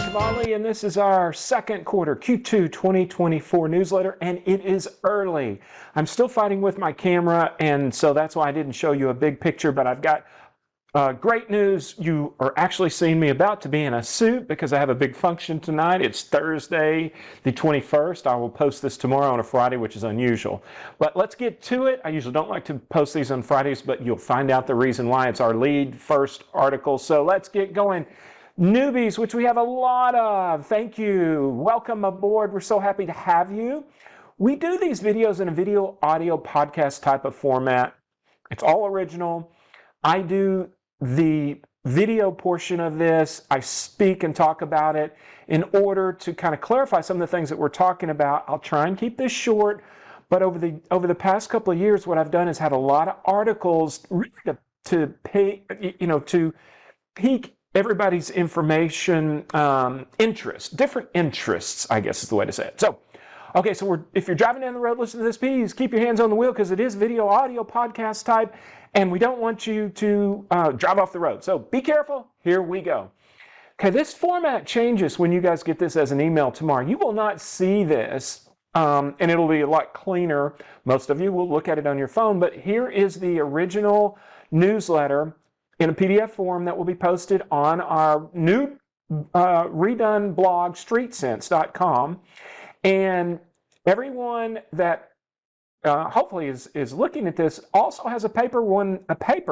Kvale, and this is our second quarter Q2 2024 newsletter, and it is early. I'm still fighting with my camera, and so that's why I didn't show you a big picture, but I've got great news. You are actually seeing me about to be in a suit because I have a big function tonight. It's Thursday, the 21st. I will post this tomorrow on a Friday, which is unusual. But let's get to it. I usually don't like to post these on Fridays, but you'll find out the reason why. It's our lead first article. So let's get going. Newbies, which we have a lot of. Thank you. Welcome aboard. We're so happy to have you. We do these videos in a video, audio, podcast type of format. It's all original. I do the video portion of this. I speak and talk about it in order to kind of clarify some of the things that we're talking about. I'll try and keep this short, but over the past couple of years, what I've done is had a lot of articles really to pique everybody's information interest, different interests, I guess is the way to say it. So, okay, so if you're driving down the road, listen to this, please keep your hands on the wheel because it is video, audio, podcast type, and we don't want you to drive off the road. So be careful. Here we go. Okay, this format changes when you guys get this as an email tomorrow. You will not see this, and it'll be a lot cleaner. Most of you will look at it on your phone, but here is the original newsletter in a PDF form that will be posted on our new redone blog, streetsense.com. And everyone that hopefully is looking at this also has a paper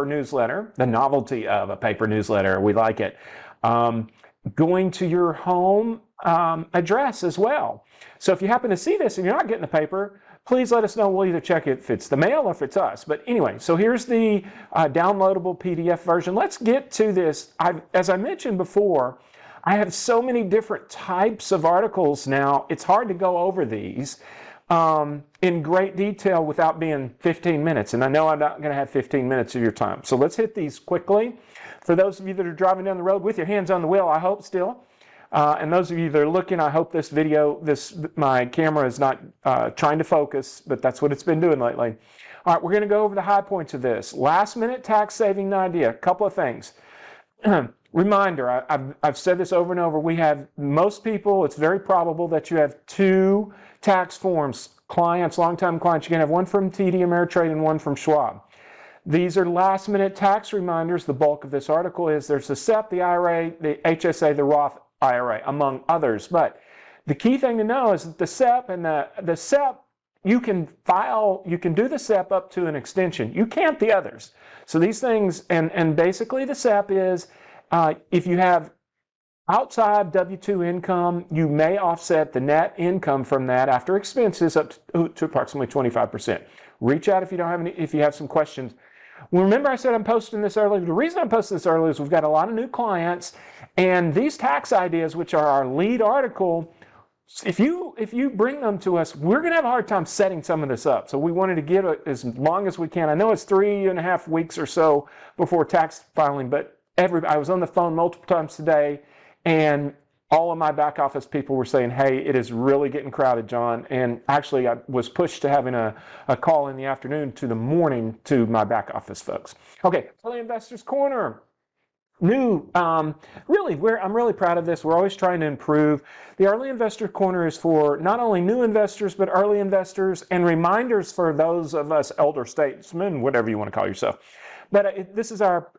newsletter, the novelty of a paper newsletter. We like it. Going to your home address as well. So if you happen to see this and you're not getting the paper, please let us know. We'll either check if it's the mail or if it's us. But anyway, so here's the downloadable PDF version. Let's get to this. As I mentioned before, I have so many different types of articles now. It's hard to go over these in great detail without being 15 minutes. And I know I'm not going to have 15 minutes of your time. So let's hit these quickly. For those of you that are driving down the road with your hands on the wheel, I hope still. And those of you that are looking, I hope this video, my camera is not trying to focus, but that's what it's been doing lately. All right, we're going to go over the high points of this. Last minute tax saving idea, a couple of things. Reminder, I've said this over and over, we have most people, it's very probable that you have two tax forms, clients, longtime clients. You can have one from TD Ameritrade and one from Schwab. These are last minute tax reminders. The bulk of this article is there's the SEP, the IRA, the HSA, the Roth IRA, among others. But the key thing to know is that the SEP and the SEP, you can do the SEP up to an extension. You can't the others. So these things, and basically the SEP is, if you have outside W-2 income, you may offset the net income from that after expenses up to approximately 25%. Reach out if you have some questions. Well, remember I said I'm posting this early. The reason I'm posting this early is we've got a lot of new clients, and these tax ideas, which are our lead article, if you bring them to us, we're going to have a hard time setting some of this up. So we wanted to give it as long as we can. I know it's 3.5 weeks or so before tax filing, but I was on the phone multiple times today, and all of my back office people were saying, hey, it is really getting crowded, John. And actually, I was pushed to having a call in the afternoon to the morning to my back office folks. Okay, Early Investors Corner. New, I'm really proud of this. We're always trying to improve. The Early Investor Corner is for not only new investors, but early investors and reminders for those of us elder statesmen, whatever you want to call yourself. But this is our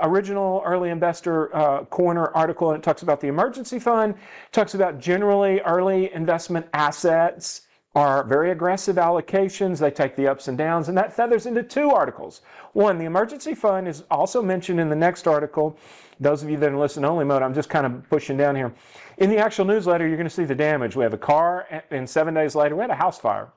original Early Investor Corner article, and it talks about the emergency fund, talks about generally early investment assets are very aggressive allocations. They take the ups and downs, and that feathers into two articles. One, the emergency fund is also mentioned in the next article. Those of you that are in listen-only mode, I'm just kind of pushing down here. In the actual newsletter, you're going to see the damage. We have a car, and 7 days later, we had a house fire.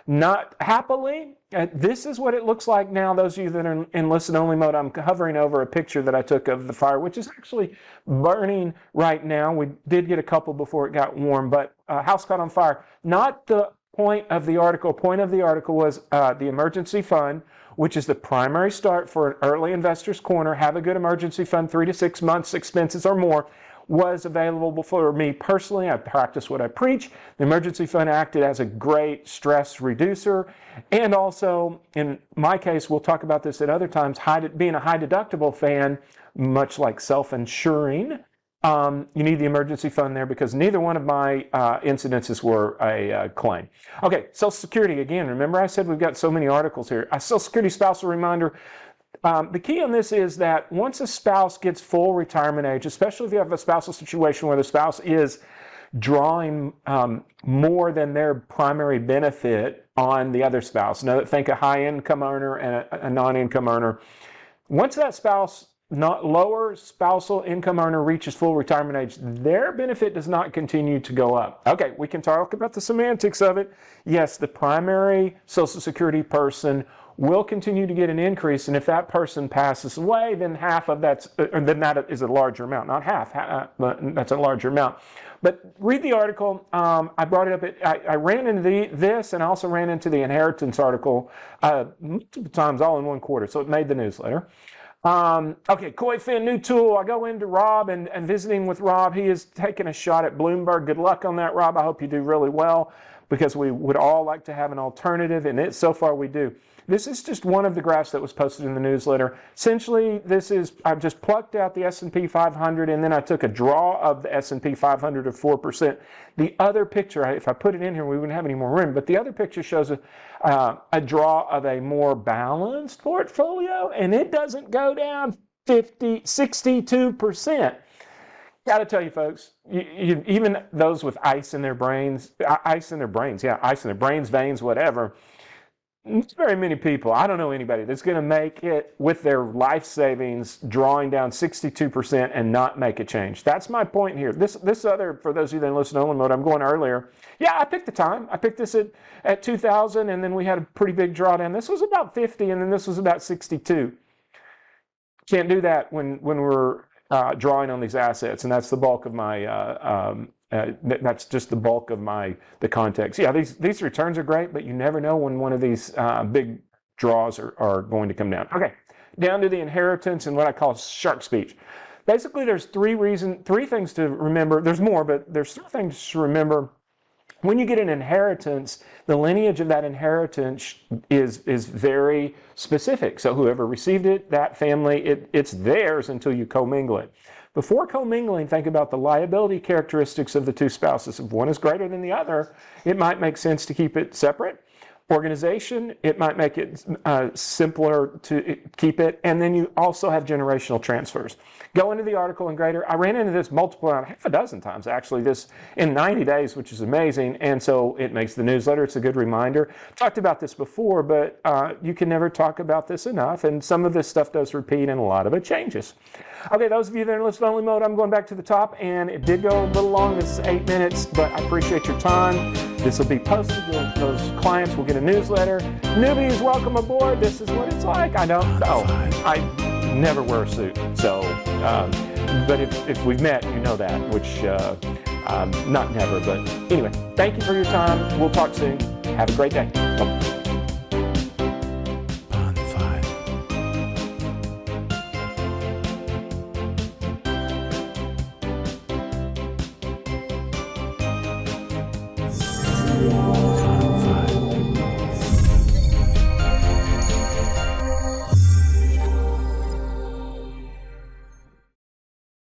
Not happily. This is what it looks like now. Those of you that are in listen-only mode, I'm hovering over a picture that I took of the fire, which is actually burning right now. We did get a couple before it got warm, but house caught on fire. Not the point of the article. Point of the article was the emergency fund, which is the primary start for an early investor's corner. Have a good emergency fund, 3 to 6 months expenses or more, was available for me personally. I practice what I preach. The emergency fund acted as a great stress reducer. And also, in my case, we'll talk about this at other times, being a high deductible fan, much like self-insuring, you need the emergency fund there because neither one of my incidences were a claim. Okay, Social Security, again, remember I said we've got so many articles here. Social Security spousal reminder. The key on this is that once a spouse gets full retirement age, especially if you have a spousal situation where the spouse is drawing more than their primary benefit on the other spouse. Now, think a high-income earner and a non-income earner. Once that spouse, lower spousal income earner reaches full retirement age, their benefit does not continue to go up. Okay, we can talk about the semantics of it. Yes, the primary Social Security person will continue to get an increase, and if that person passes away, then then that is a larger amount, not half, but that's a larger amount. But read the article. I brought it up. I ran into this, and I also ran into the inheritance article multiple times, all in one quarter, so it made the newsletter. Okay, Koyfin, new tool. I go into Rob and visiting with Rob. He is taking a shot at Bloomberg. Good luck on that, Rob. I hope you do really well because we would all like to have an alternative, and so far we do. This is just one of the graphs that was posted in the newsletter. Essentially, I've just plucked out the S&P 500 and then I took a draw of the S&P 500 of 4%. The other picture, if I put it in here, we wouldn't have any more room, but the other picture shows a draw of a more balanced portfolio, and it doesn't go down 62%. Got to tell you, folks, even those with ice in their brains, veins, whatever, not very many people, I don't know anybody that's going to make it with their life savings drawing down 62% and not make a change. That's my point here. This other, for those of you that listen to only mode, I'm going earlier. Yeah, I picked the time. I picked this at 2000, and then we had a pretty big drawdown. This was about 50, and then this was about 62. Can't do that when we're drawing on these assets, and that's the bulk of my that's just the bulk of the context. Yeah, these returns are great, but you never know when one of these big draws are going to come down. Okay, down to the inheritance and what I call shark speech. Basically, there's three things to remember. There's more, but there's 3 things to remember. When you get an inheritance, the lineage of that inheritance is very specific. So whoever received it, that family, it's theirs until you commingle it. Before commingling, think about the liability characteristics of the 2 spouses. If one is greater than the other, it might make sense to keep it separate. Organization, it might make it simpler to keep it. And then you also have generational transfers. Go into the article in greater. I ran into this half a dozen times, actually, this in 90 days, which is amazing. And so it makes the newsletter. It's a good reminder. Talked about this before, but you can never talk about this enough. And some of this stuff does repeat, and a lot of it changes. Okay, those of you that are in listen-only mode, I'm going back to the top, and it did go a little long. This is 8 minutes, but I appreciate your time. This will be posted. Those clients will get a newsletter. Newbies, welcome aboard. This is what it's like. I don't know. I never wear a suit, so but if we've met, you know that, which not never, but anyway, thank you for your time. We'll talk soon. Have a great day. Bye.